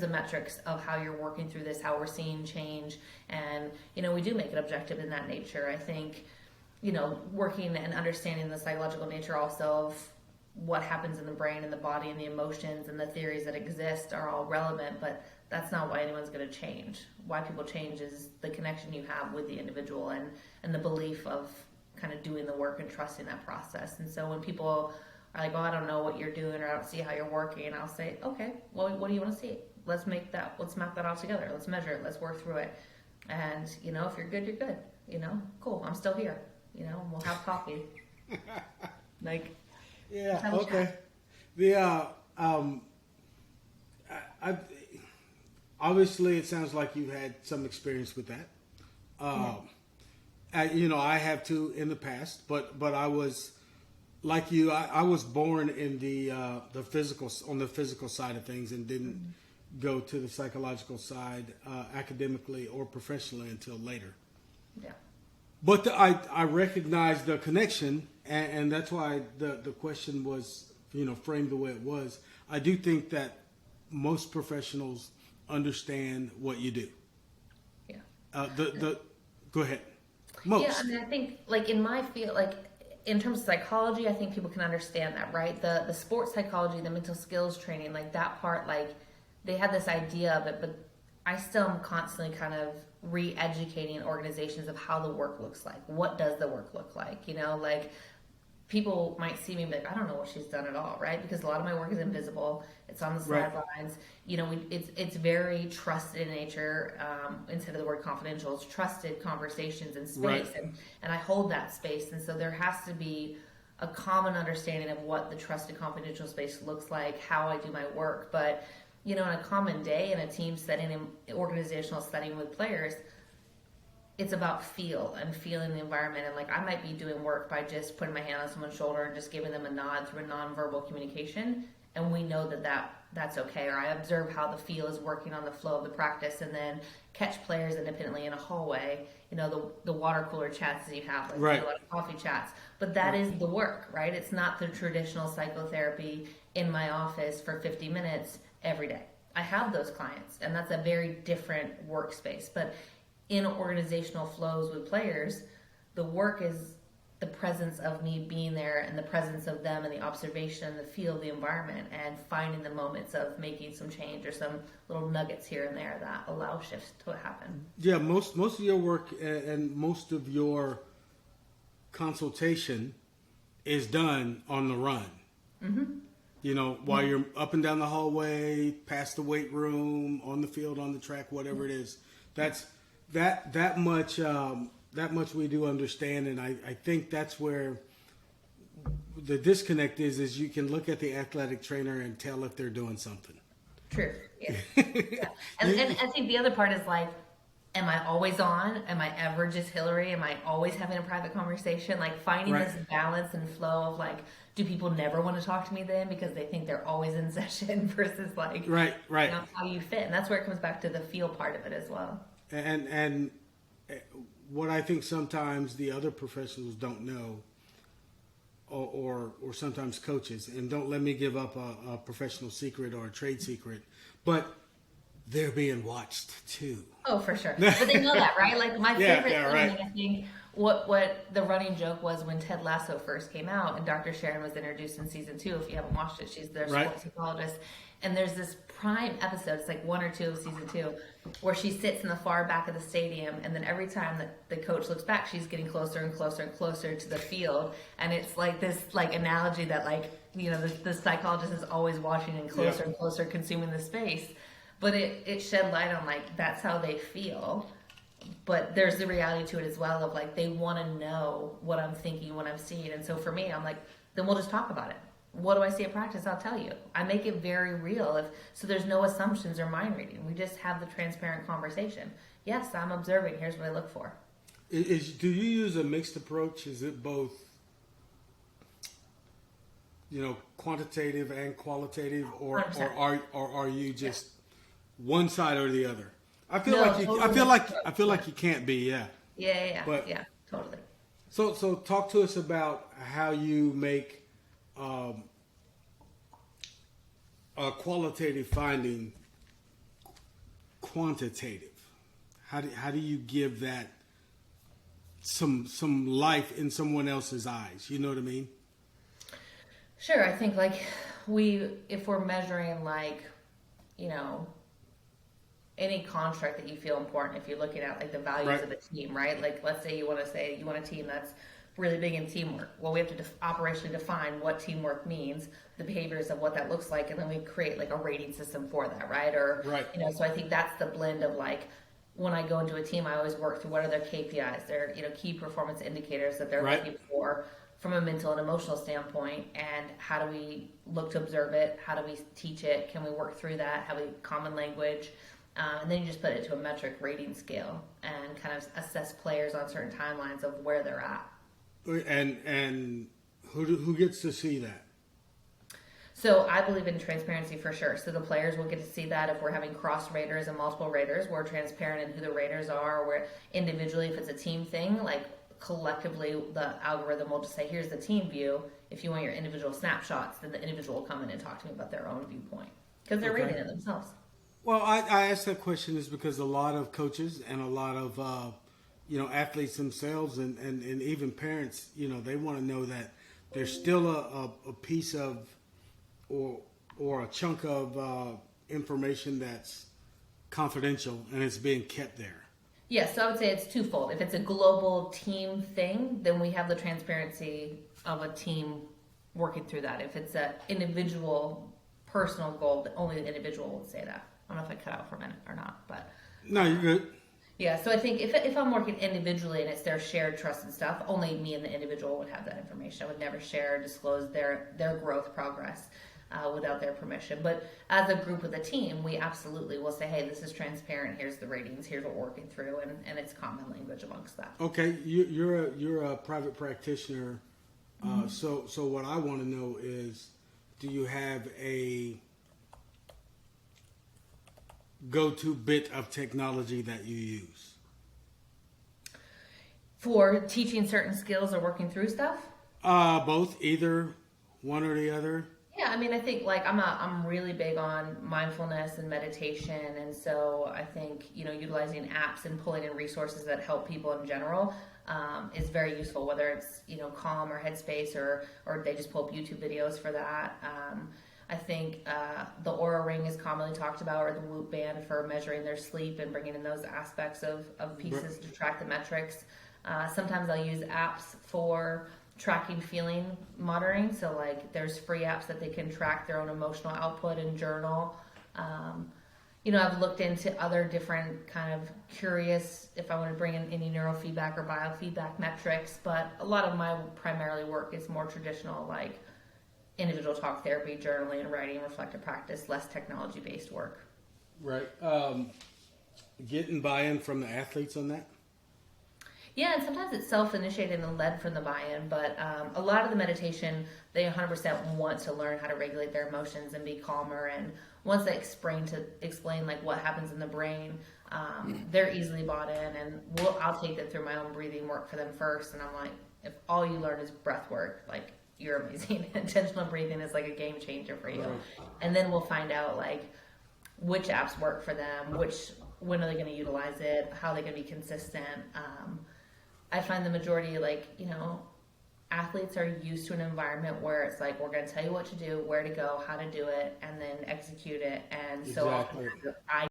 the metrics of how you're working through this, how we're seeing change. And, we do make it objective in that nature. I think, working and understanding the psychological nature also of what happens in the brain and the body and the emotions and the theories that exist are all relevant, but that's not why anyone's going to change. Why people change is the connection you have with the individual and the belief of kind of doing the work and trusting that process. And so when people are like, oh, I don't know what you're doing, or I don't see how you're working, I'll say, okay, well, what do you want to see? Let's map that all together. Let's measure it. Let's work through it. And, if you're good, you're good. Cool, I'm still here. We'll have coffee. Yeah, okay. The, I obviously it sounds like you've had some experience with that. I have too in the past, but I was like you. I was born in the physical, on the physical side of things, and didn't go to the psychological side academically or professionally until later. Yeah. But I recognize the connection, and that's why the question was framed the way it was. I do think that most professionals understand what you do. Yeah. Go ahead. Most. Yeah, I mean, I think in my field, in terms of psychology, I think people can understand that, right? The sports psychology, the mental skills training, that part, they had this idea of it, but I still am constantly kind of re-educating organizations of how the work looks like. What does the work look like? People might see me and be like, I don't know what she's done at all, right? Because a lot of my work is invisible. It's on the sidelines. It's very trusted in nature. Instead of the word confidential, it's trusted conversations in space. Right. And I hold that space. And so there has to be a common understanding of what the trusted confidential space looks like, how I do my work. But, in a common day, in a team setting, in organizational setting with players, it's about feel and feeling the environment. And I might be doing work by just putting my hand on someone's shoulder and just giving them a nod through a nonverbal communication. And we know that's okay. Or I observe how the feel is working on the flow of the practice, and then catch players independently in a hallway, the water cooler chats that you have, a lot of coffee chats. But that is the work, right? It's not the traditional psychotherapy in my office for 50 minutes every day. I have those clients, and that's a very different workspace. But in organizational flows with players, the work is the presence of me being there, and the presence of them, and the observation and the feel of the environment, and finding the moments of making some change or some little nuggets here and there that allow shifts to happen. Yeah, most of your work and most of your consultation is done on the run. Mm-hmm. While you're up and down the hallway, past the weight room, on the field, on the track, whatever it is. That's that much we do understand, and I think that's where the disconnect is you can look at the athletic trainer and tell if they're doing something. True. Yeah. Yeah. And I think the other part is am I always on? Am I ever just Hillary? Am I always having a private conversation? Finding this balance and flow of do people never want to talk to me then because they think they're always in session versus how you fit? And that's where it comes back to the feel part of it as well. And what I think sometimes the other professionals don't know, or sometimes coaches, and don't let me give up a professional secret or a trade secret, but they're being watched too. Oh, for sure. But they know that, right? My favorite thing, I think, what the running joke was when Ted Lasso first came out, and Dr. Sharon was introduced in season 2. If you haven't watched it, she's their sports psychologist. And there's this prime episode, it's 1 or 2 of season 2, where she sits in the far back of the stadium, and then every time that the coach looks back, she's getting closer and closer and closer to the field. And it's this analogy that the psychologist is always watching and closer and closer consuming the space. But it shed light on that's how they feel. But there's the reality to it as well of they want to know what I'm thinking, what I'm seeing. And so for me, I'm then we'll just talk about it. What do I see at practice? I'll tell you. I make it very real. So there's no assumptions or mind reading. We just have the transparent conversation. Yes, I'm observing. Here's what I look for. Do you use a mixed approach? Is it both, quantitative and qualitative, or are you just one side or the other? I feel like you can't be. Yeah. Yeah. But, yeah. Totally. So talk to us about how you make a qualitative finding quantitative? How do you give that some life in someone else's eyes? You know what I mean? Sure. I think like if we're measuring like, you know, any construct that you feel important, if you're looking at like the values Right. of a team, right? Like let's say you want a team that's really big in teamwork. Well, we have to operationally define what teamwork means, the behaviors of what that looks like, and then we create like a rating system for that, right? Or, Right. you know, so I think that's the blend of like, when I go into a team, I always work through what are their KPIs, their, you know, key performance indicators that they're Right. looking for from a mental and emotional standpoint, and how do we look to observe it? How do we teach it? Can we work through that? Have we common language? And then you just put it to a metric rating scale and kind of assess players on certain timelines of where they're at. And who gets to see that? So I believe in transparency for sure. So the players will get to see that if we're having cross raters and multiple raters, we're transparent in who the raters are. We're individually, if it's a team thing, like collectively, the algorithm will just say, here's the team view. If you want your individual snapshots, then the individual will come in and talk to me about their own viewpoint because they're Okay. rating it themselves. Well, I asked that question is because a lot of coaches and a lot of athletes themselves and even parents, they want to know that there's still a piece of or a chunk of information that's confidential and it's being kept there. Yes, so I would say it's twofold. If it's a global team thing, then we have the transparency of a team working through that. If it's an individual personal goal, only the individual will say that. I don't know if I cut out for a minute or not, but No, you're good. yeah. So I think if I'm working individually and it's their shared trusted stuff, only me and the individual would have that information. I would never share or disclose their growth progress without their permission. But as a group with a team, we absolutely will say, hey, this is transparent. Here's the ratings. Here's what we're working through, and it's common language amongst that. Okay, you're a private practitioner. So what I want to know is, do you have a go-to bit of technology that you use? For teaching certain skills or working through stuff? Both, either one or the other. Yeah, I mean, I think like I'm really big on mindfulness and meditation, and so I think utilizing apps and pulling in resources that help people in general is very useful. Whether it's Calm or Headspace or they just pull up YouTube videos for that. I think the Aura Ring is commonly talked about, or the Whoop Band for measuring their sleep and bringing in those aspects of pieces to track the metrics. Sometimes I'll use apps for tracking feeling monitoring. So like there's free apps that they can track their own emotional output and journal. I've looked into other different kind of curious if I want to bring in any neurofeedback or biofeedback metrics, but a lot of my primarily work is more traditional, like individual talk therapy, journaling, writing, reflective practice, less technology based work. Right. Getting buy-in from the athletes on that? Yeah, and sometimes it's self-initiated and led from the buy-in, but a lot of the meditation, they 100% want to learn how to regulate their emotions and be calmer. And once they explain like what happens in the brain, they're easily bought in. And I'll take them through my own breathing work for them first. And I'm like, if all you learn is breath work, like you're amazing. Intentional breathing is like a game changer for you. And then we'll find out like which apps work for them, when are they going to utilize it, how they can be consistent. I find the majority, athletes are used to an environment where it's like, we're going to tell you what to do, where to go, how to do it, and then execute it. And so Exactly. often I